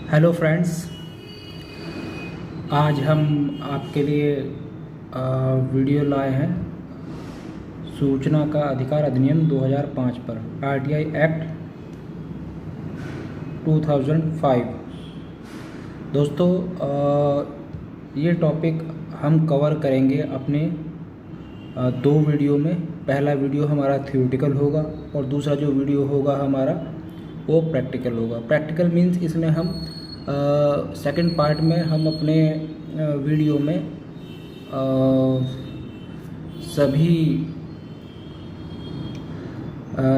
Hello friends, आज हम आपके लिए वीडियो लाए हैं सूचना का अधिकार अधिनियम 2005 पर आरटीआई एक्ट 2005। दोस्तों, ये टॉपिक हम कवर करेंगे अपने दो वीडियो में। पहला वीडियो हमारा थ्योरेटिकल होगा और दूसरा जो वीडियो होगा हमारा वो प्रैक्टिकल होगा। प्रैक्टिकल मीन्स इसमें हम सेकंड पार्ट में हम अपने वीडियो में सभी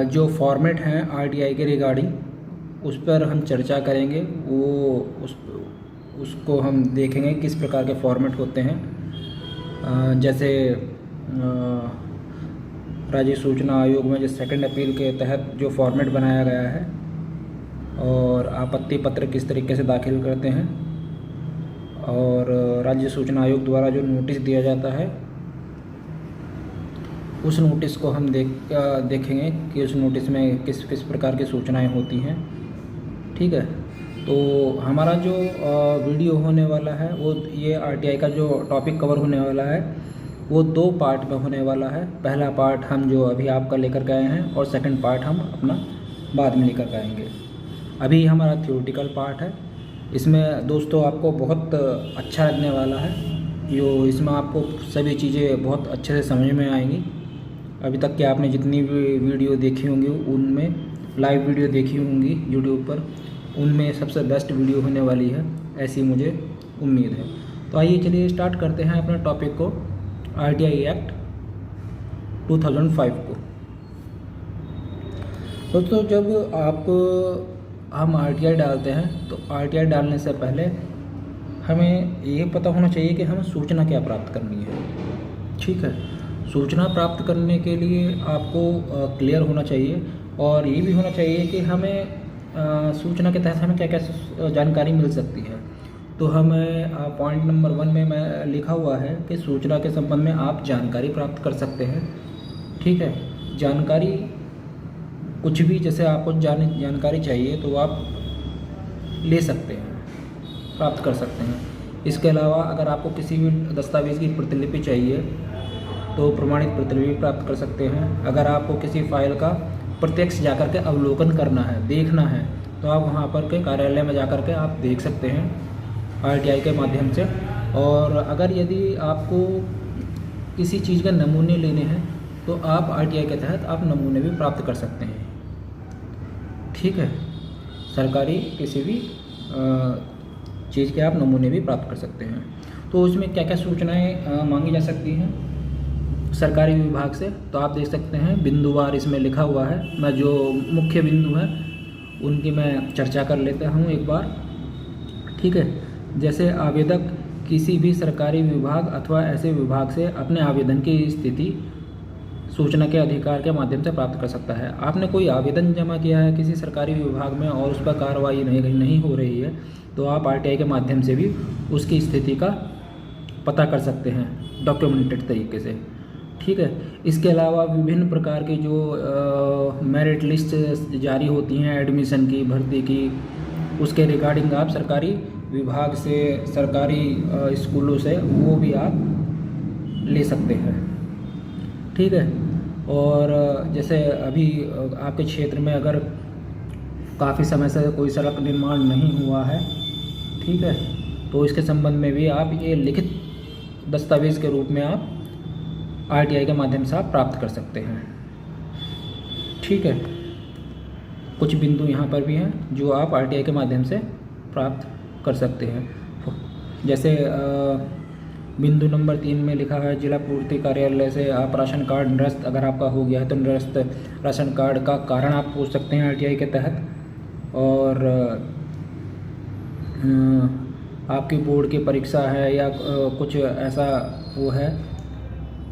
जो फॉर्मेट हैं आरटीआई के रिगार्डिंग उस पर हम चर्चा करेंगे। उसको हम देखेंगे किस प्रकार के फॉर्मेट होते हैं। जैसे राज्य सूचना आयोग में जो सेकंड अपील के तहत जो फॉर्मेट बनाया गया है और आपत्ति पत्र किस तरीके से दाखिल करते हैं, और राज्य सूचना आयोग द्वारा जो नोटिस दिया जाता है उस नोटिस को हम देखेंगे कि उस नोटिस में किस किस प्रकार की सूचनाएं होती हैं। ठीक है, तो हमारा जो वीडियो होने वाला है वो ये आरटीआई का जो टॉपिक कवर होने वाला है वो दो पार्ट में होने वाला है। पहला पार्ट हम जो अभी आपका लेकर के आए हैं और सेकंड पार्ट हम अपना बाद में लेकर के आएंगे। अभी हमारा थ्योरेटिकल पार्ट है। इसमें दोस्तों आपको बहुत अच्छा लगने वाला है। इसमें आपको सभी चीज़ें बहुत अच्छे से समझ में आएंगी। अभी तक के आपने जितनी भी वीडियो देखी होंगी उनमें, लाइव वीडियो देखी होंगी यूट्यूब पर, उनमें सबसे बेस्ट वीडियो होने वाली है, ऐसी मुझे उम्मीद है। तो आइए चलिए स्टार्ट करते हैं अपने टॉपिक को, आरटीआई एक्ट 2005 को। दोस्तों, जब हम आरटीआई डालते हैं तो आरटीआई डालने से पहले हमें ये पता होना चाहिए कि हमें सूचना क्या प्राप्त करनी है। ठीक है, सूचना प्राप्त करने के लिए आपको क्लियर होना चाहिए और ये भी होना चाहिए कि हमें सूचना के तहत हमें क्या क्या जानकारी मिल सकती है। तो हमें पॉइंट नंबर 1 में मैं लिखा हुआ है कि सूचना के संबंध में आप जानकारी प्राप्त कर सकते हैं। ठीक है, जानकारी कुछ भी, जैसे आपको जानकारी चाहिए तो आप ले सकते हैं, प्राप्त कर सकते हैं। इसके अलावा अगर आपको किसी भी दस्तावेज़ की प्रतिलिपि चाहिए तो प्रमाणित प्रतिलिपि प्राप्त कर सकते हैं। अगर आपको किसी फाइल का प्रत्यक्ष जाकर के अवलोकन करना है, देखना है, तो आप वहाँ पर के कार्यालय में जाकर के आप देख सकते हैं आरटीआई के माध्यम से। और अगर यदि आपको किसी चीज़ के नमूने लेने हैं तो आप आरटीआई के तहत आप नमूने भी प्राप्त कर सकते हैं। ठीक है, सरकारी किसी भी चीज़ के आप नमूने भी प्राप्त कर सकते हैं। तो उसमें क्या क्या सूचनाएं मांगी जा सकती हैं सरकारी विभाग से, तो आप देख सकते हैं बिंदुवार इसमें लिखा हुआ है। मैं जो मुख्य बिंदु हैं उनकी मैं चर्चा कर लेता हूँ एक बार। ठीक है, जैसे आवेदक किसी भी सरकारी विभाग अथवा ऐसे विभाग से अपने आवेदन की स्थिति सूचना के अधिकार के माध्यम से प्राप्त कर सकता है। आपने कोई आवेदन जमा किया है किसी सरकारी विभाग में और उस पर कार्रवाई नहीं हो रही है तो आप आरटीआई के माध्यम से भी उसकी स्थिति का पता कर सकते हैं डॉक्यूमेंटेड तरीके से। ठीक है, इसके अलावा विभिन्न प्रकार की जो मेरिट लिस्ट जारी होती हैं एडमिशन की, भर्ती की, उसके रिगार्डिंग आप सरकारी विभाग से, सरकारी स्कूलों से वो भी आप ले सकते हैं। ठीक है, और जैसे अभी आपके क्षेत्र में अगर काफ़ी समय से कोई सड़क निर्माण नहीं हुआ है, ठीक है, तो इसके संबंध में भी आप ये लिखित दस्तावेज़ के रूप में आप आरटीआई के माध्यम से आप प्राप्त कर सकते हैं। ठीक है, कुछ बिंदु यहाँ पर भी हैं जो आप आरटीआई के माध्यम से प्राप्त कर सकते हैं। जैसे बिंदु नंबर 3 में लिखा है जिला पूर्ति कार्यालय से आप राशन कार्ड निरस्त अगर आपका हो गया है तो निरस्त राशन कार्ड का कारण आप पूछ सकते हैं आरटीआई के तहत। और आपकी बोर्ड की परीक्षा है या कुछ ऐसा वो है,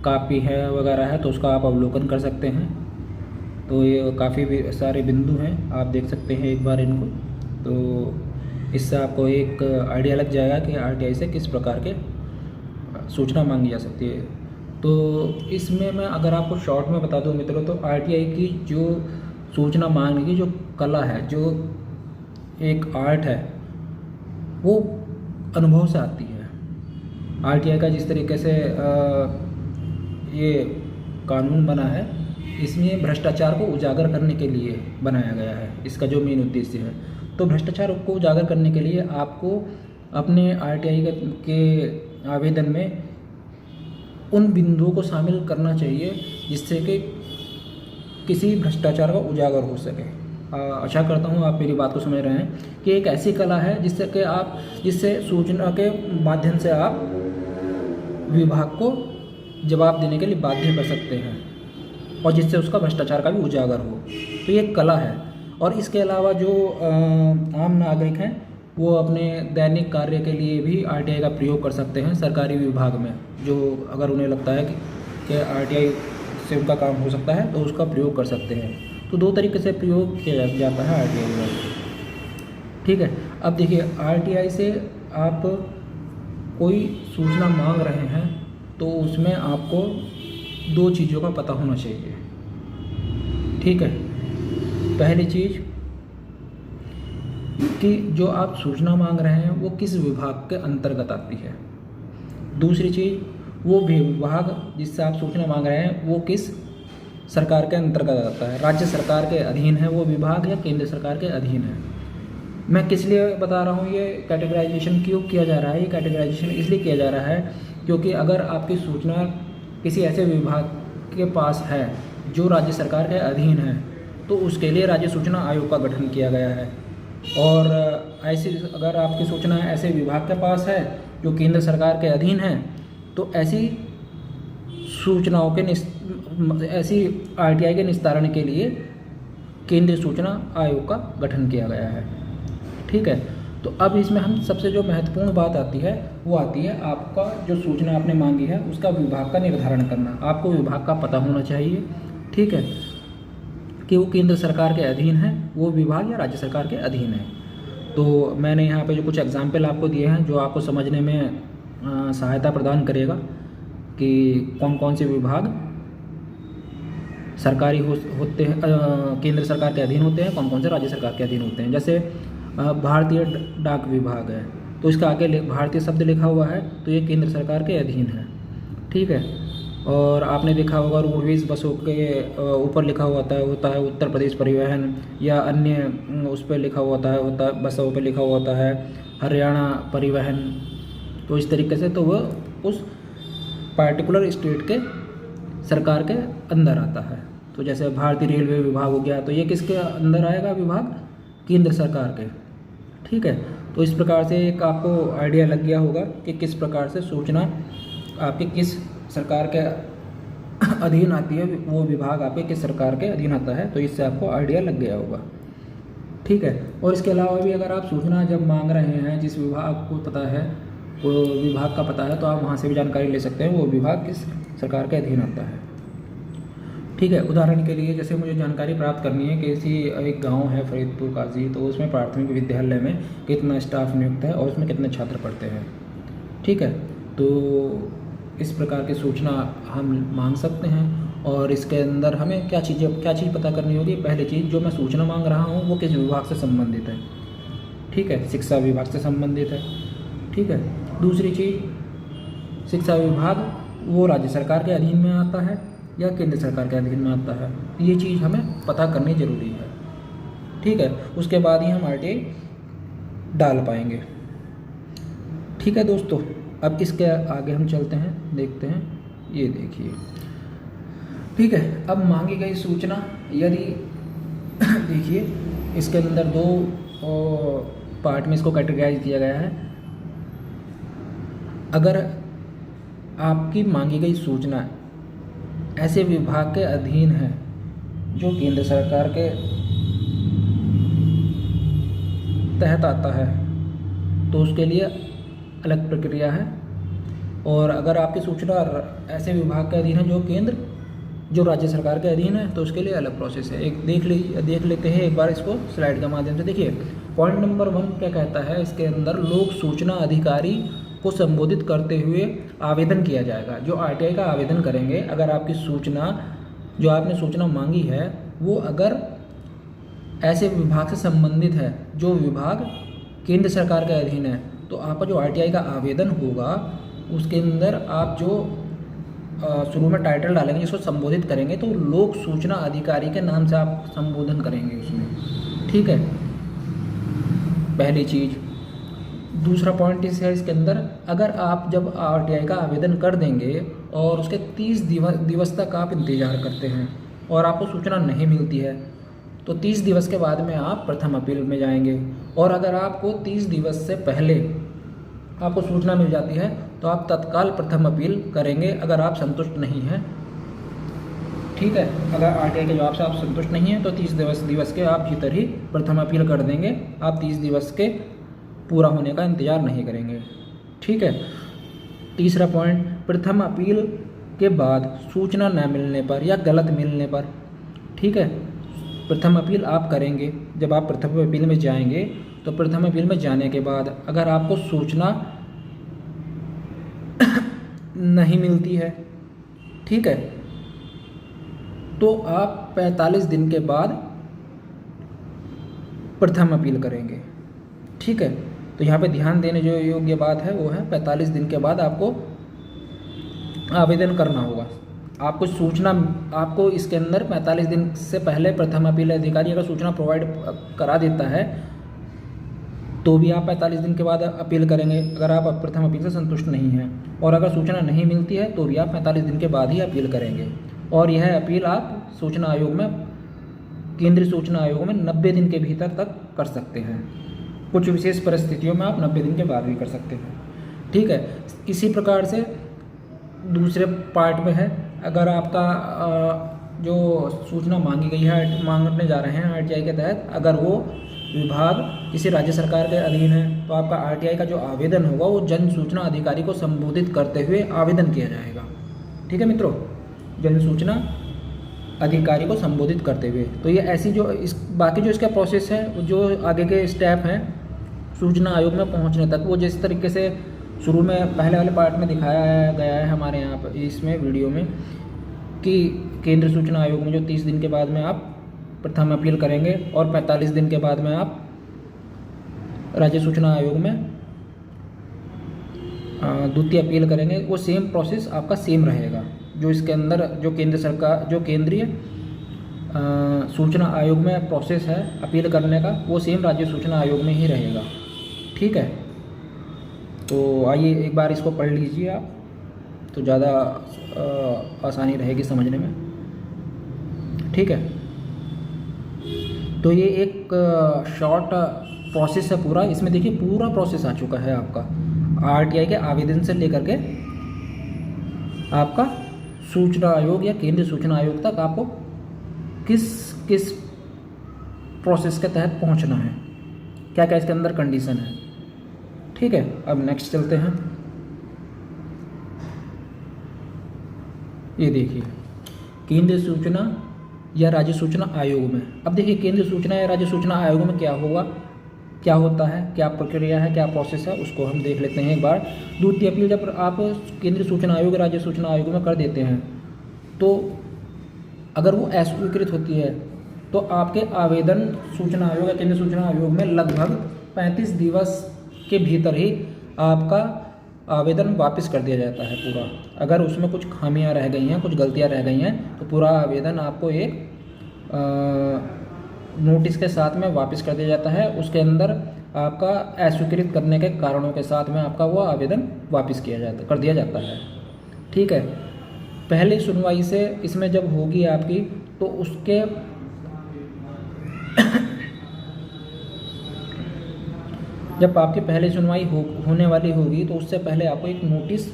कापी है वगैरह है, तो उसका आप अवलोकन कर सकते हैं। तो ये काफ़ी भी सारे बिंदु हैं, आप देख सकते हैं एक बार इनको। तो इससे आपको एक आइडिया लग जाएगा कि आरटीआई से किस प्रकार के सूचना मांगी जा सकती है। तो इसमें मैं अगर आपको शॉर्ट में बता दूं मित्रों, तो आरटीआई की जो सूचना मांगने की जो कला है, जो एक आर्ट है, वो अनुभव से आती है। आरटीआई का जिस तरीके से ये कानून बना है, इसमें भ्रष्टाचार को उजागर करने के लिए बनाया गया है, इसका जो मेन उद्देश्य है। तो भ्रष्टाचार को उजागर करने के लिए आपको अपने आरटीआई के आवेदन में उन बिंदुओं को शामिल करना चाहिए जिससे कि किसी भ्रष्टाचार का उजागर हो सके। आशा करता हूँ आप मेरी बात को समझ रहे हैं कि एक ऐसी कला है जिससे सूचना के माध्यम से आप विभाग को जवाब देने के लिए बाध्य कर सकते हैं और जिससे उसका भ्रष्टाचार का भी उजागर हो। तो ये एक कला है। और इसके अलावा जो आम नागरिक हैं वो अपने दैनिक कार्य के लिए भी आरटीआई का प्रयोग कर सकते हैं सरकारी विभाग में, जो अगर उन्हें लगता है कि आरटीआई से उनका काम हो सकता है तो उसका प्रयोग कर सकते हैं। तो दो तरीके से प्रयोग किया जाता है आरटीआई में। ठीक है, अब देखिए आरटीआई से आप कोई सूचना मांग रहे हैं तो उसमें आपको दो चीज़ों का पता होना चाहिए। ठीक है, पहली चीज़ कि जो आप सूचना मांग रहे हैं वो किस विभाग के अंतर्गत आती है। दूसरी चीज़, वो विभाग जिससे आप सूचना मांग रहे हैं वो किस सरकार के अंतर्गत आता है, राज्य सरकार के अधीन है वो विभाग या केंद्र सरकार के अधीन है। मैं किस लिए बता रहा हूँ, ये कैटेगराइजेशन क्यों किया जा रहा है। ये कैटेगराइजेशन इसलिए किया जा रहा है क्योंकि अगर आपकी सूचना किसी ऐसे विभाग के पास है जो राज्य सरकार के अधीन है तो उसके लिए राज्य सूचना आयोग का गठन किया गया है। और ऐसी अगर आपकी सूचना ऐसे विभाग के पास है जो केंद्र सरकार के अधीन है तो ऐसी सूचनाओं के ऐसी आरटीआई के निस्तारण के लिए केंद्रीय सूचना आयोग का गठन किया गया है। ठीक है, तो अब इसमें हम सबसे जो महत्वपूर्ण बात आती है वो आती है आपका जो सूचना आपने मांगी है उसका विभाग का निर्धारण करना। आपको विभाग का पता होना चाहिए, ठीक है, कि वो केंद्र सरकार के अधीन है वो विभाग या राज्य सरकार के अधीन है। तो मैंने यहाँ पे जो कुछ एग्जाम्पल आपको दिए हैं जो आपको समझने में सहायता प्रदान करेगा कि कौन कौन से विभाग सरकारी होते हैं, केंद्र सरकार के अधीन होते हैं, कौन कौन से राज्य सरकार के अधीन होते हैं। जैसे भारतीय डाक विभाग है तो इसका आगे भारतीय शब्द लिखा हुआ है तो ये केंद्र सरकार के अधीन है। ठीक है, और आपने देखा होगा रोडवेज बसों के ऊपर लिखा होता है उत्तर प्रदेश परिवहन, या अन्य उस पर लिखा होता है बसों पे लिखा होता है हरियाणा परिवहन। तो इस तरीके से तो वह उस पार्टिकुलर स्टेट के सरकार के अंदर आता है। तो जैसे भारतीय रेलवे विभाग हो गया तो ये किसके अंदर आएगा विभाग, केंद्र सरकार के। ठीक है, तो इस प्रकार से एक आपको आइडिया लग गया होगा कि किस प्रकार से सूचना आपके किस सरकार के अधीन आती है, वो विभाग आपके किस सरकार के अधीन आता है। तो इससे आपको आइडिया लग गया होगा। ठीक है, और इसके अलावा भी अगर आप सूचना जब मांग रहे हैं जिस विभाग को पता है, वो विभाग का पता है, तो आप वहाँ से भी जानकारी ले सकते हैं वो विभाग किस सरकार के अधीन आता है। ठीक है, उदाहरण के लिए जैसे मुझे जानकारी प्राप्त करनी है कि किसी एक गांव है फरीदपुर काजी, तो उसमें प्राथमिक विद्यालय में कितना स्टाफ नियुक्त है और उसमें कितने छात्र पढ़ते हैं। ठीक है, तो इस प्रकार की सूचना हम मांग सकते हैं। और इसके अंदर हमें क्या चीज़ पता करनी होगी। पहली चीज़, जो मैं सूचना मांग रहा हूँ वो किस विभाग से संबंधित है। ठीक है, शिक्षा विभाग से संबंधित है। ठीक है, दूसरी चीज़, शिक्षा विभाग वो राज्य सरकार के अधीन में आता है या केंद्र सरकार के अधीन में आता है, ये चीज़ हमें पता करनी जरूरी है। ठीक है, उसके बाद ही हम आरटीआई डाल पाएंगे। ठीक है दोस्तों, अब इसके आगे हम चलते हैं, देखते हैं। ये देखिए, ठीक है, अब मांगी गई सूचना यदि देखिए इसके अंदर दो पार्ट में इसको कैटेगराइज किया गया है। अगर आपकी मांगी गई सूचना ऐसे विभाग के अधीन है जो केंद्र सरकार के तहत आता है तो उसके लिए अलग प्रक्रिया है। और अगर आपकी सूचना ऐसे विभाग के अधीन है जो राज्य सरकार के अधीन है तो उसके लिए अलग प्रोसेस है। एक देख लेते हैं एक बार इसको स्लाइड के माध्यम से। देखिए पॉइंट नंबर 1 क्या कहता है, इसके अंदर लोक सूचना अधिकारी को संबोधित करते हुए आवेदन किया जाएगा। जो आरटीआई का आवेदन करेंगे, अगर आपकी सूचना जो आपने सूचना मांगी है वो अगर ऐसे विभाग से संबंधित है जो विभाग केंद्र सरकार के अधीन है, तो आपका जो RTI का आवेदन होगा उसके अंदर आप जो शुरू में टाइटल डालेंगे जिसको संबोधित करेंगे तो लोक सूचना अधिकारी के नाम से आप संबोधन करेंगे उसमें, ठीक है, पहली चीज़। दूसरा पॉइंट इस है इसके अंदर, अगर आप जब RTI का आवेदन कर देंगे और उसके 30 दिवस तक आप इंतज़ार करते हैं और आपको सूचना नहीं मिलती है, तो 30 दिवस के बाद में आप प्रथम अपील में जाएंगे। और अगर आपको 30 दिवस से पहले आपको सूचना मिल जाती है तो आप तत्काल प्रथम अपील करेंगे अगर आप संतुष्ट नहीं हैं, ठीक है। अगर RTI के जवाब से आप संतुष्ट नहीं हैं तो 30 दिवस के आप भीतर ही प्रथम अपील कर देंगे, आप 30 दिवस के पूरा होने का इंतज़ार नहीं करेंगे, ठीक है। तीसरा पॉइंट, प्रथम अपील के बाद सूचना न मिलने पर या गलत मिलने पर, ठीक है, प्रथम अपील आप करेंगे। जब आप प्रथम अपील में जाएंगे तो प्रथम अपील में जाने के बाद अगर आपको सूचना नहीं मिलती है, ठीक है, तो आप 45 दिन के बाद प्रथम अपील करेंगे, ठीक है। तो यहाँ पे ध्यान देने जो योग्य बात है वो है 45 दिन के बाद आपको आवेदन करना होगा। आपको सूचना, आपको इसके अंदर 45 दिन से पहले प्रथम अपील अधिकारी अगर सूचना प्रोवाइड करा देता है तो भी आप 45 दिन के बाद अपील करेंगे अगर आप प्रथम अपील से संतुष्ट नहीं हैं, और अगर सूचना नहीं मिलती है तो भी आप 45 दिन के बाद ही अपील करेंगे। और यह अपील आप सूचना आयोग में, केंद्रीय सूचना आयोग में 90 दिन के भीतर तक कर सकते हैं। कुछ विशेष परिस्थितियों में आप 90 दिन के बाद भी कर सकते हैं, ठीक है। इसी प्रकार से दूसरे पार्ट में है, अगर आपका जो सूचना मांगी गई है, मांगने जा रहे हैं RTI के तहत, अगर वो विभाग किसी राज्य सरकार के अधीन है तो आपका RTI का जो आवेदन होगा वो जन सूचना अधिकारी को संबोधित करते हुए आवेदन किया जाएगा, ठीक है मित्रों, जन सूचना अधिकारी को संबोधित करते हुए। तो ये ऐसी जो बाकी जो इसका प्रोसेस है, जो आगे के स्टेप हैं सूचना आयोग में पहुंचने तक, वो जिस तरीके से शुरू में पहले वाले पार्ट में दिखाया गया है हमारे यहाँ पर इसमें वीडियो में, कि केंद्र सूचना आयोग में जो 30 दिन के बाद में आप प्रथम अपील करेंगे और 45 दिन के बाद में आप राज्य सूचना आयोग में द्वितीय अपील करेंगे, वो सेम प्रोसेस आपका सेम रहेगा। जो इसके अंदर जो केंद्र सरकार, जो केंद्रीय सूचना आयोग में प्रोसेस है अपील करने का, वो सेम राज्य सूचना आयोग में ही रहेगा, ठीक है। तो आइए एक बार इसको पढ़ लीजिए आप, तो ज़्यादा आसानी रहेगी समझने में, ठीक है। तो ये एक शॉर्ट प्रोसेस है पूरा, इसमें देखिए पूरा प्रोसेस आ चुका है आपका RTI के आवेदन से लेकर के आपका सूचना आयोग या केंद्रीय सूचना आयोग तक आपको किस किस प्रोसेस के तहत पहुंचना है, क्या क्या इसके अंदर कंडीशन है, ठीक है। अब नेक्स्ट चलते हैं। ये देखिए केंद्रीय सूचना या राज्य सूचना आयोग में, अब देखिए केंद्रीय सूचना या राज्य सूचना आयोग में क्या होगा, क्या होता है, क्या प्रक्रिया है, क्या प्रोसेस है, उसको हम देख लेते हैं एक बार। द्वितीय अपील जब आप केंद्रीय सूचना आयोग राज्य सूचना आयोग में कर देते हैं तो अगर वो अस्वीकृत होती है तो आपके आवेदन सूचना आयोग या केंद्रीय सूचना आयोग में लगभग 35 दिवस के भीतर ही आपका आवेदन वापस कर दिया जाता है पूरा। अगर उसमें कुछ खामियां रह गई हैं, कुछ गलतियां रह गई हैं, तो पूरा आवेदन आपको एक नोटिस के साथ में वापस कर दिया जाता है। उसके अंदर आपका अस्वीकृत करने के कारणों के साथ में आपका वो आवेदन वापस कर दिया जाता है, ठीक है। पहली सुनवाई से इसमें जब होगी आपकी तो उसके जब आपकी पहली सुनवाई होने वाली होगी तो उससे पहले आपको एक नोटिस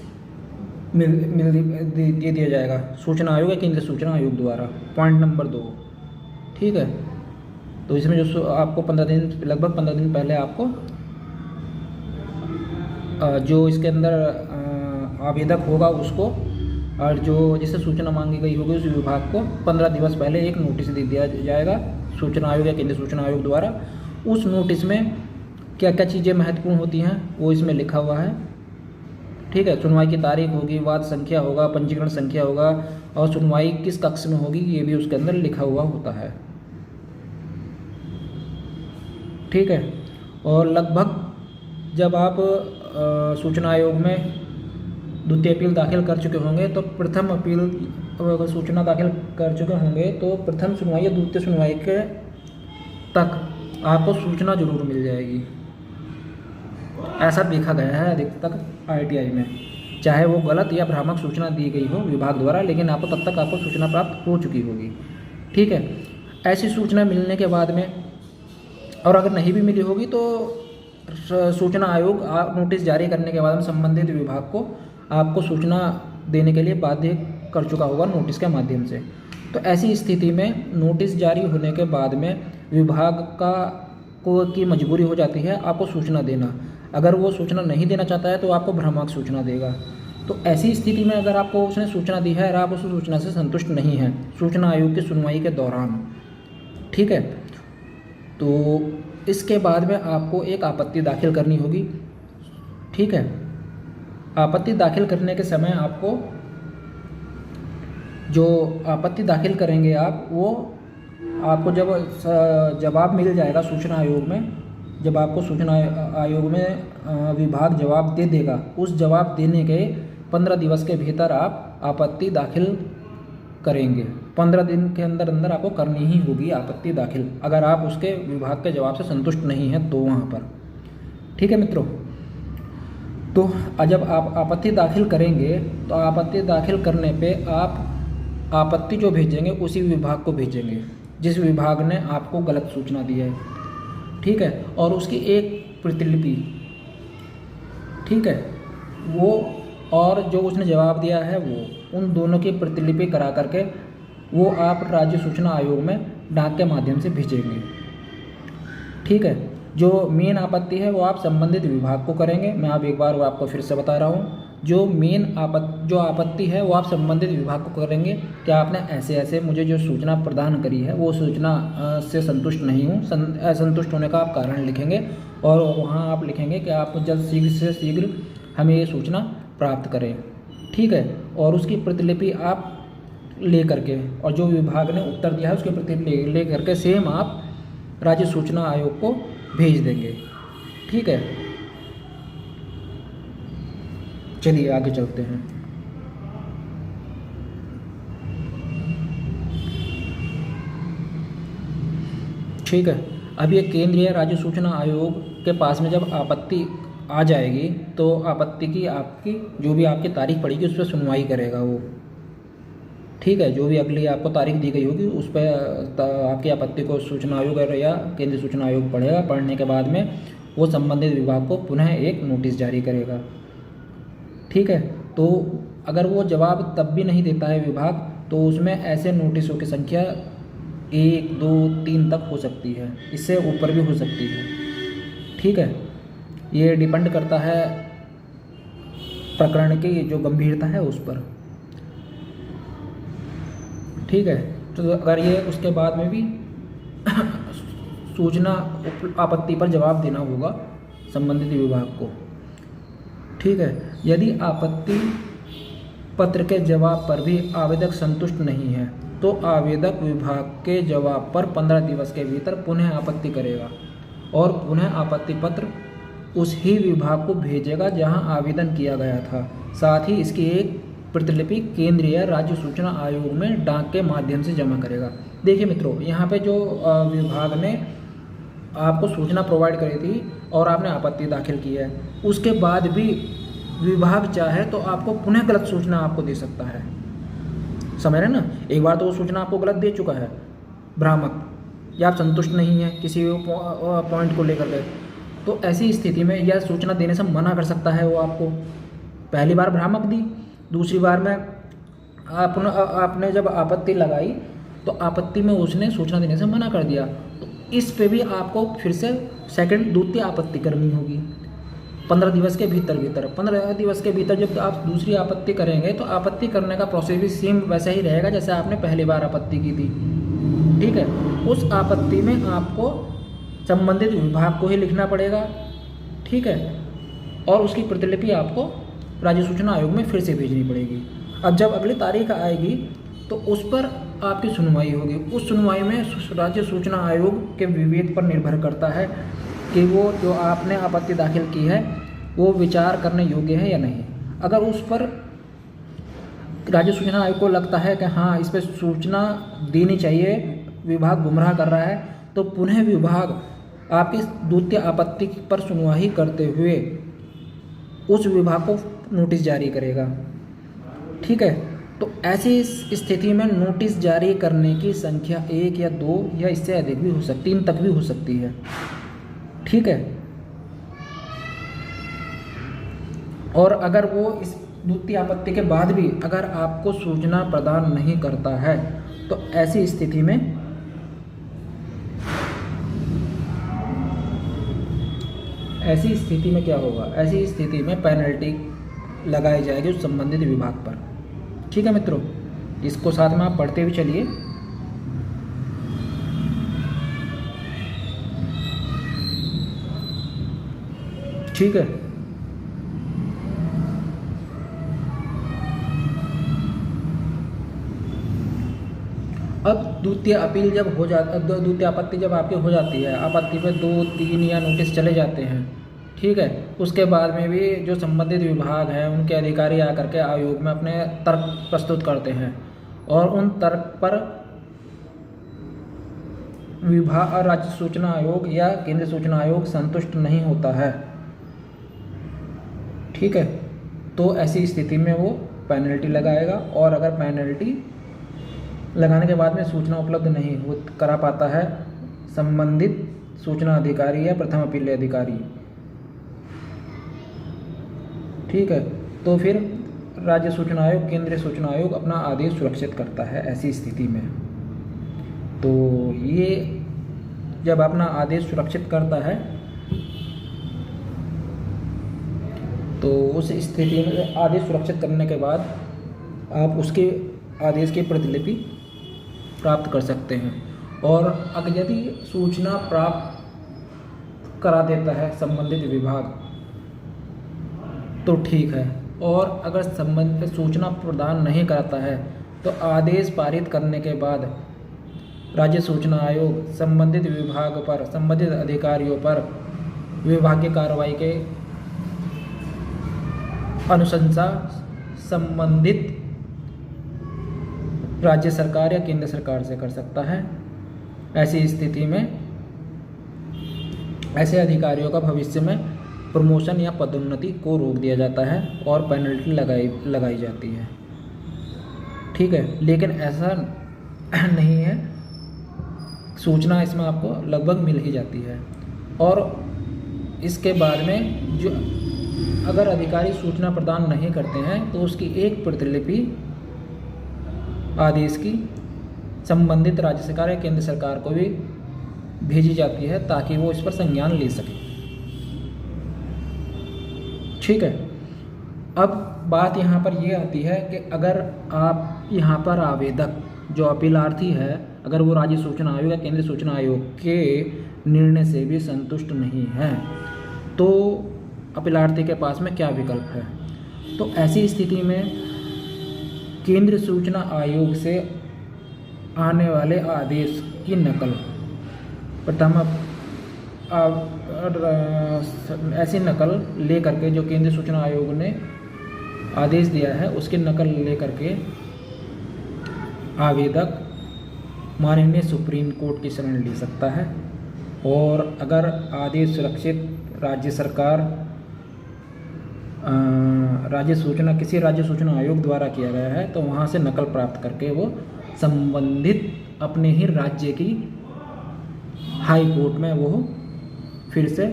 दे दिया जाएगा सूचना आयोग या केंद्रीय सूचना आयोग द्वारा, पॉइंट नंबर 2, ठीक है। तो इसमें जो आपको 15 दिन, लगभग 15 दिन पहले आपको जो इसके अंदर आवेदक होगा उसको, और जो जिससे सूचना मांगी गई होगी उस विभाग को 15 दिवस पहले एक नोटिस दे दिया जाएगा सूचना आयोग या केंद्रीय सूचना आयोग द्वारा। उस नोटिस में क्या क्या चीज़ें महत्वपूर्ण होती हैं वो इसमें लिखा हुआ है, ठीक है। सुनवाई की तारीख होगी, वाद संख्या होगा, पंजीकरण संख्या होगा, और सुनवाई किस कक्ष में होगी ये भी उसके अंदर लिखा हुआ होता है, ठीक है। और लगभग जब आप सूचना आयोग में द्वितीय अपील दाखिल कर चुके होंगे तो प्रथम अपील अगर सूचना दाखिल कर चुके होंगे तो प्रथम सुनवाई या द्वितीय सुनवाई के तक आपको सूचना जरूर मिल जाएगी। ऐसा देखा गया है अधिक तक आरटीआई में, चाहे वो गलत या भ्रामक सूचना दी गई हो विभाग द्वारा, लेकिन आपको तब तक आपको सूचना प्राप्त हो चुकी होगी। ठीक है, ऐसी सूचना मिलने के बाद में, और अगर नहीं भी मिली होगी तो सूचना आयोग नोटिस जारी करने के बाद में संबंधित विभाग को आपको सूचना देने के लिए बाध्य कर चुका होगा नोटिस के माध्यम से। तो ऐसी स्थिति में नोटिस जारी होने के बाद में विभाग की मजबूरी हो जाती है आपको सूचना देना। अगर वो सूचना नहीं देना चाहता है तो आपको भ्रामक सूचना देगा। तो ऐसी स्थिति में अगर आपको उसने सूचना दी है और आप उस सूचना से संतुष्ट नहीं हैं सूचना आयोग की सुनवाई के दौरान, ठीक है, तो इसके बाद में आपको एक आपत्ति दाखिल करनी होगी। ठीक है, आपत्ति दाखिल करने के समय आपको जो आपत्ति दाखिल करेंगे आप, वो आपको जब जवाब मिल जाएगा सूचना आयोग में, जब आपको सूचना आयोग में विभाग जवाब दे देगा, उस जवाब देने के 15 दिवस के भीतर आप आपत्ति दाखिल करेंगे। 15 दिन के अंदर अंदर आपको करनी ही होगी आपत्ति दाखिल, अगर आप उसके विभाग के जवाब से संतुष्ट नहीं हैं तो वहाँ पर। ठीक है मित्रों, तो जब आप आपत्ति दाखिल करेंगे तो आपत्ति दाखिल करने पे आप आपत्ति जो भेजेंगे उसी विभाग को भेजेंगे जिस विभाग ने आपको गलत सूचना दी है। ठीक है, और उसकी एक प्रतिलिपि, ठीक है, वो और जो उसने जवाब दिया है वो, उन दोनों की प्रतिलिपि करा करके वो आप राज्य सूचना आयोग में डाक के माध्यम से भेजेंगे। ठीक है, जो मेन आपत्ति है वो आप संबंधित विभाग को करेंगे। मैं अब एक बार वो आपको फिर से बता रहा हूँ, जो मेन जो आपत्ति है वो आप संबंधित विभाग को करेंगे कि आपने ऐसे ऐसे मुझे जो सूचना प्रदान करी है वो सूचना से संतुष्ट नहीं हूँ, असंतुष्ट होने का आप कारण लिखेंगे और वहाँ आप लिखेंगे कि आप जल्द शीघ्र से शीघ्र हमें ये सूचना प्राप्त करें। ठीक है, और उसकी प्रतिलिपि आप ले करके, और जो विभाग ने उत्तर दिया है उसकी प्रतिलिपि ले करके सेम आप राज्य सूचना आयोग को भेज देंगे। ठीक है, चलिए आगे चलते हैं। ठीक है, अब ये केंद्रीय राज्य सूचना आयोग के पास में जब आपत्ति आ जाएगी तो आपत्ति की आपकी जो भी आपकी तारीख पड़ेगी उस पर सुनवाई करेगा वो। ठीक है, जो भी अगली आपको तारीख दी गई होगी उस पर आपकी आपत्ति को सूचना आयोग या केंद्रीय सूचना आयोग पढ़ेगा। पढ़ने के बाद में वो संबंधित विभाग को पुनः एक नोटिस जारी करेगा। ठीक है, तो अगर वो जवाब तब भी नहीं देता है विभाग तो उसमें ऐसे नोटिसों की संख्या 1, 2, 3 तक हो सकती है, इससे ऊपर भी हो सकती है। ठीक है, ये डिपेंड करता है प्रकरण की जो गंभीरता है उस पर। ठीक है, तो अगर ये उसके बाद में भी सूचना आपत्ति पर जवाब देना होगा संबंधित विभाग को। ठीक है, यदि आपत्ति पत्र के जवाब पर भी आवेदक संतुष्ट नहीं है तो आवेदक विभाग के जवाब पर 15 दिवस के भीतर पुनः आपत्ति करेगा और पुनः आपत्ति पत्र उस ही विभाग को भेजेगा जहां आवेदन किया गया था। साथ ही इसकी एक प्रतिलिपि केंद्रीय राज्य सूचना आयोग में डाक के माध्यम से जमा करेगा। देखिए मित्रों, यहाँ पे जो विभाग ने आपको सूचना प्रोवाइड करी थी और आपने आपत्ति दाखिल की है, उसके बाद भी विभाग चाहे तो आपको पुनः गलत सूचना आपको दे सकता है। समझ रहे ना, एक बार तो वो सूचना आपको गलत दे चुका है, भ्रामक, या आप संतुष्ट नहीं है किसी पॉइंट को लेकर के, तो ऐसी स्थिति में यह सूचना देने से मना कर सकता है वो आपको। पहली बार भ्रामक दी, दूसरी बार में आपने जब आपत्ति लगाई तो आपत्ति में उसने सूचना देने से मना कर दिया, तो इस पे भी आपको फिर से द्वितीय आपत्ति करनी होगी 15 दिवस के भीतर। 15 दिवस के भीतर जब आप दूसरी आपत्ति करेंगे तो आपत्ति करने का प्रोसेस भी सेम वैसा ही रहेगा जैसे आपने पहली बार आपत्ति की थी। ठीक है, उस आपत्ति में आपको संबंधित विभाग को ही लिखना पड़ेगा। ठीक है, और उसकी प्रतिलिपि आपको राज्य सूचना आयोग में फिर से भेजनी पड़ेगी। अब जब अगली तारीख आएगी तो उस पर आपकी सुनवाई होगी। उस सुनवाई में राज्य सूचना आयोग के विवेक पर निर्भर करता है कि वो जो आपने आपत्ति दाखिल की है वो विचार करने योग्य है या नहीं। अगर उस पर राज्य सूचना आयोग को लगता है कि हाँ इस पर सूचना देनी चाहिए, विभाग गुमराह कर रहा है, तो पुनः विभाग आपकी द्वितीय आपत्ति पर सुनवाई करते हुए उस विभाग को नोटिस जारी करेगा। ठीक है, तो ऐसी स्थिति में नोटिस जारी करने की संख्या 1 या 2 या इससे अधिक भी हो सकती, 3 तक भी हो सकती है। ठीक है, और अगर वो इस द्वितीय आपत्ति के बाद भी अगर आपको सूचना प्रदान नहीं करता है तो ऐसी स्थिति में क्या होगा, ऐसी स्थिति में पेनल्टी लगाई जाएगी उस संबंधित विभाग पर। ठीक है मित्रों, इसको साथ में आप पढ़ते हुए चलिए। ठीक है, अब द्वितीय अपील जब हो जाता, द्वितीय आपत्ति जब आपकी हो जाती है, आपत्ति पे 2, 3 या नोटिस चले जाते हैं। ठीक है, उसके बाद में भी जो संबंधित विभाग हैं उनके अधिकारी आकर के आयोग में अपने तर्क प्रस्तुत करते हैं और उन तर्क पर विभाग, राज्य सूचना आयोग या केंद्रीय सूचना आयोग संतुष्ट नहीं होता है। ठीक है, तो ऐसी स्थिति में वो पेनल्टी लगाएगा और अगर पेनल्टी लगाने के बाद में सूचना उपलब्ध नहीं हो करा पाता है संबंधित सूचना अधिकारी या प्रथम अपील अधिकारी, ठीक है, तो फिर राज्य सूचना आयोग, केंद्रीय सूचना आयोग अपना आदेश सुरक्षित करता है ऐसी स्थिति में। तो ये जब अपना आदेश सुरक्षित करता है तो उस स्थिति में आदेश सुरक्षित करने के बाद आप उसके आदेश की प्रतिलिपि प्राप्त कर सकते हैं। और अगर यदि सूचना प्राप्त करा देता है संबंधित विभाग तो ठीक है, और अगर संबंधित सूचना प्रदान नहीं कराता है तो आदेश पारित करने के बाद राज्य सूचना आयोग संबंधित विभाग पर, संबंधित अधिकारियों पर विभागीय कार्रवाई के अनुशंसा संबंधित राज्य सरकार या केंद्र सरकार से कर सकता है। ऐसी स्थिति में ऐसे अधिकारियों का भविष्य में प्रमोशन या पदोन्नति को रोक दिया जाता है और पेनल्टी लगाई जाती है। ठीक है, लेकिन ऐसा नहीं है, सूचना इसमें आपको लगभग मिल ही जाती है। और इसके बाद में जो अगर अधिकारी सूचना प्रदान नहीं करते हैं तो उसकी एक प्रतिलिपि आदेश की संबंधित राज्य सरकार या केंद्र सरकार को भी भेजी जाती है ताकि वो इस पर संज्ञान ले सके। ठीक है, अब बात यहाँ पर ये आती है कि अगर आप यहाँ पर आवेदक जो अपीलार्थी है, अगर वो राज्य सूचना आयोग या केंद्रीय सूचना आयोग के निर्णय से भी संतुष्ट नहीं है तो अपीलार्थी के पास में क्या विकल्प है। तो ऐसी स्थिति में केंद्रीय सूचना आयोग से आने वाले आदेश की नकल, प्रथम ऐसी नकल ले करके जो केंद्रीय सूचना आयोग ने आदेश दिया है उसकी नकल ले करके आवेदक माननीय सुप्रीम कोर्ट की शरण ले सकता है। और अगर आदेश सुरक्षित राज्य सरकार किसी राज्य सूचना आयोग द्वारा किया गया है तो वहाँ से नकल प्राप्त करके वो संबंधित अपने ही राज्य की हाई कोर्ट में वो फिर से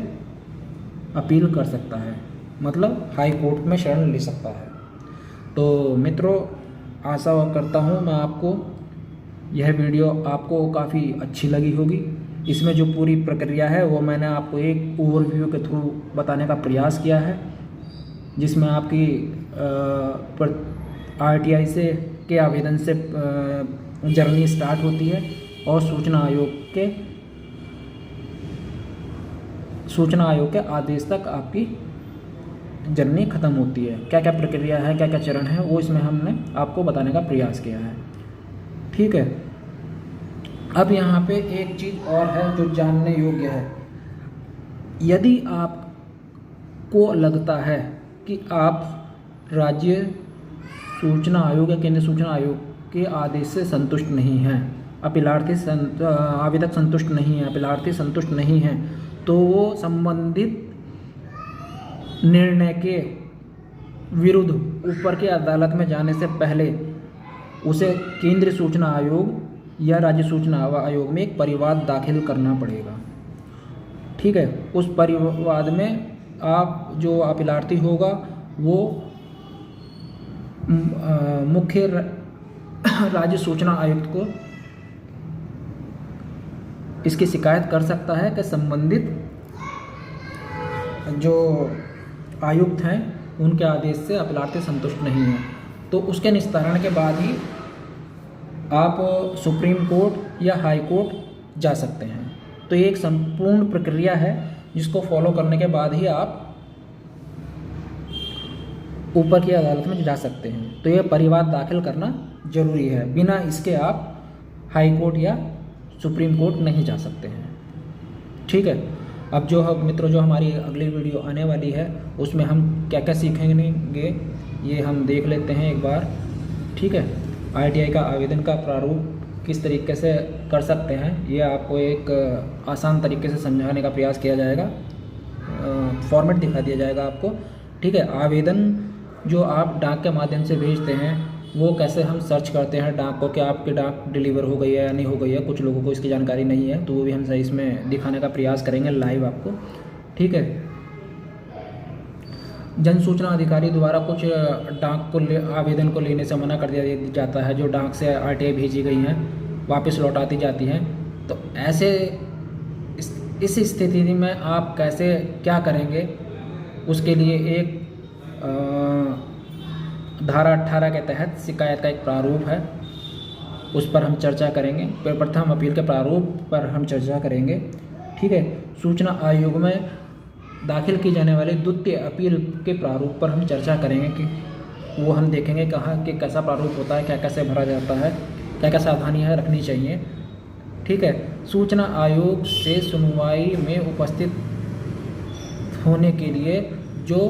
अपील कर सकता है, मतलब हाई कोर्ट में शरण ले सकता है। तो मित्रों, आशा करता हूँ मैं आपको यह वीडियो आपको काफ़ी अच्छी लगी होगी। इसमें जो पूरी प्रक्रिया है वो मैंने आपको एक ओवरव्यू के थ्रू बताने का प्रयास किया है, जिसमें आपकी RTI से के आवेदन से जर्नी स्टार्ट होती है और सूचना आयोग के आदेश तक आपकी जर्नी ख़त्म होती है। क्या क्या प्रक्रिया है, क्या क्या चरण है, वो इसमें हमने आपको बताने का प्रयास किया है। ठीक है, अब यहाँ पे एक चीज़ और है जो जानने योग्य है यदि आपको लगता है कि आप राज्य सूचना आयोग या केंद्रीय सूचना आयोग के आदेश से संतुष्ट नहीं हैं, आवेदक संतुष्ट नहीं है, अपीलार्थी संतुष्ट नहीं है, तो वो संबंधित निर्णय के विरुद्ध ऊपर की अदालत में जाने से पहले उसे केंद्रीय सूचना आयोग या राज्य सूचना आयोग में एक परिवाद दाखिल करना पड़ेगा। ठीक है, उस परिवाद में आप जो अपीलार्थी होगा वो मुख्य राज्य सूचना आयुक्त को इसकी शिकायत कर सकता है कि संबंधित जो आयुक्त हैं उनके आदेश से अपीलार्थी संतुष्ट नहीं है। तो उसके निस्तारण के बाद ही आप सुप्रीम कोर्ट या हाई कोर्ट जा सकते हैं। तो ये एक संपूर्ण प्रक्रिया है जिसको फॉलो करने के बाद ही आप ऊपर की अदालत में जा सकते हैं। तो ये परिवाद दाखिल करना जरूरी है, बिना इसके आप हाई कोर्ट या सुप्रीम कोर्ट नहीं जा सकते हैं। ठीक है, अब जो हम मित्रों जो हमारी अगली वीडियो आने वाली है उसमें हम क्या क्या सीखेंगे ये हम देख लेते हैं एक बार। ठीक है, RTI का आवेदन का प्रारूप किस तरीके से कर सकते हैं ये आपको एक आसान तरीके से समझाने का प्रयास किया जाएगा, फॉर्मेट दिखा दिया जाएगा आपको। ठीक है, आवेदन जो आप डाक के माध्यम से भेजते हैं वो कैसे हम सर्च करते हैं डाक को कि आपकी डाक डिलीवर हो गई है या नहीं हो गई है, कुछ लोगों को इसकी जानकारी नहीं है, तो वो भी हम सही इसमें दिखाने का प्रयास करेंगे लाइव आपको। ठीक है, जन सूचना अधिकारी द्वारा कुछ डाक को आवेदन को लेने से मना कर दिया जाता है, जो डाक से RTI भेजी गई हैं वापस लौटाती जाती हैं। तो ऐसे इस स्थिति में आप कैसे क्या करेंगे, उसके लिए एक धारा 18 के तहत शिकायत का एक प्रारूप है, उस पर हम चर्चा करेंगे। प्रथम अपील के प्रारूप पर हम चर्चा करेंगे। ठीक है, सूचना आयोग में दाखिल की जाने वाली द्वितीय अपील के प्रारूप पर हम चर्चा करेंगे कि वो हम देखेंगे कहाँ कि कैसा प्रारूप होता है, क्या कैसे भरा जाता है, क्या क्या सावधानियाँ रखनी चाहिए। ठीक है, सूचना आयोग से सुनवाई में उपस्थित होने के लिए जो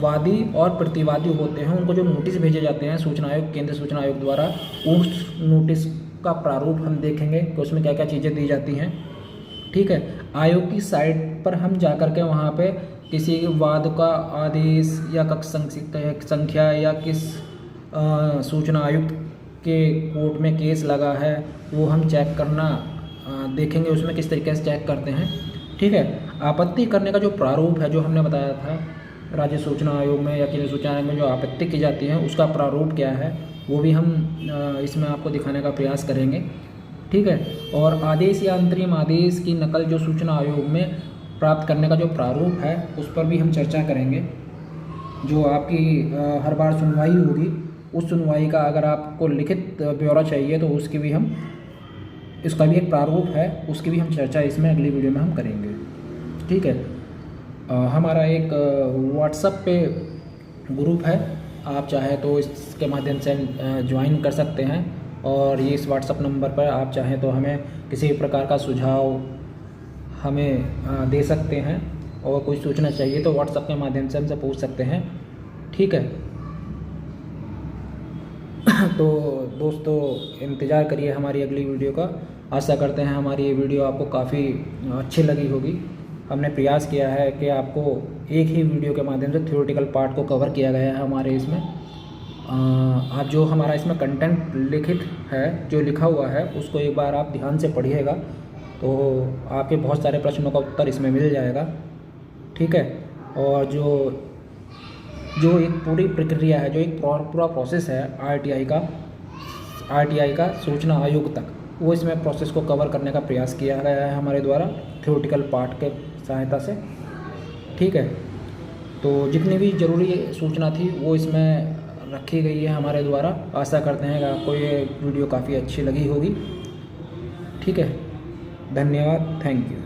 वादी और प्रतिवादी होते हैं उनको जो नोटिस भेजे जाते हैं सूचना आयोग केंद्रीय सूचना आयोग द्वारा, उस नोटिस का प्रारूप हम देखेंगे कि उसमें क्या क्या चीज़ें दी जाती हैं। ठीक है, आयोग की साइट पर हम जाकर के वहाँ पे किसी वाद का आदेश या कक्ष संख्या या किस सूचना आयुक्त के कोर्ट में केस लगा है वो हम चेक करना देखेंगे, उसमें किस तरीके से चेक करते हैं। ठीक है, आपत्ति करने का जो प्रारूप है जो हमने बताया था राज्य सूचना आयोग में या केंद्रीय सूचना आयोग में जो आपत्ति की जाती है उसका प्रारूप क्या है वो भी हम इसमें आपको दिखाने का प्रयास करेंगे। ठीक है, और आदेश या अंतरिम आदेश की नकल जो सूचना आयोग में प्राप्त करने का जो प्रारूप है उस पर भी हम चर्चा करेंगे। जो आपकी हर बार सुनवाई होगी उस सुनवाई का अगर आपको लिखित ब्यौरा चाहिए तो उसकी भी हम इसका भी एक प्रारूप है, उसकी भी हम चर्चा इसमें अगली वीडियो में हम करेंगे। ठीक है, हमारा एक व्हाट्सएप पे ग्रुप है, आप चाहे तो इसके माध्यम से ज्वाइन कर सकते हैं और ये इस व्हाट्सएप नंबर पर आप चाहें तो हमें किसी प्रकार का सुझाव हमें दे सकते हैं और कोई सूचना चाहिए तो व्हाट्सएप के माध्यम से हमसे पूछ सकते हैं। ठीक है, तो दोस्तों इंतज़ार करिए हमारी अगली वीडियो का। आशा करते हैं हमारी ये वीडियो आपको काफ़ी अच्छी लगी होगी। हमने प्रयास किया है कि आपको एक ही वीडियो के माध्यम से थ्योरेटिकल पार्ट को कवर किया गया है हमारे इसमें। आप जो हमारा इसमें कंटेंट लिखित है जो लिखा हुआ है उसको एक बार आप ध्यान से पढ़िएगा तो आपके बहुत सारे प्रश्नों का उत्तर इसमें मिल जाएगा। ठीक है, और जो एक पूरी प्रक्रिया है, जो एक पूरा प्रोसेस है RTI का सूचना आयोग तक, वो इसमें प्रोसेस को कवर करने का प्रयास किया गया है हमारे द्वारा थ्योरेटिकल पार्ट के सहायता से। ठीक है, तो जितनी भी ज़रूरी सूचना थी वो इसमें रखी गई है हमारे द्वारा। आशा करते हैं कि आपको ये वीडियो काफ़ी अच्छी लगी होगी। ठीक है, धन्यवाद, थैंक यू।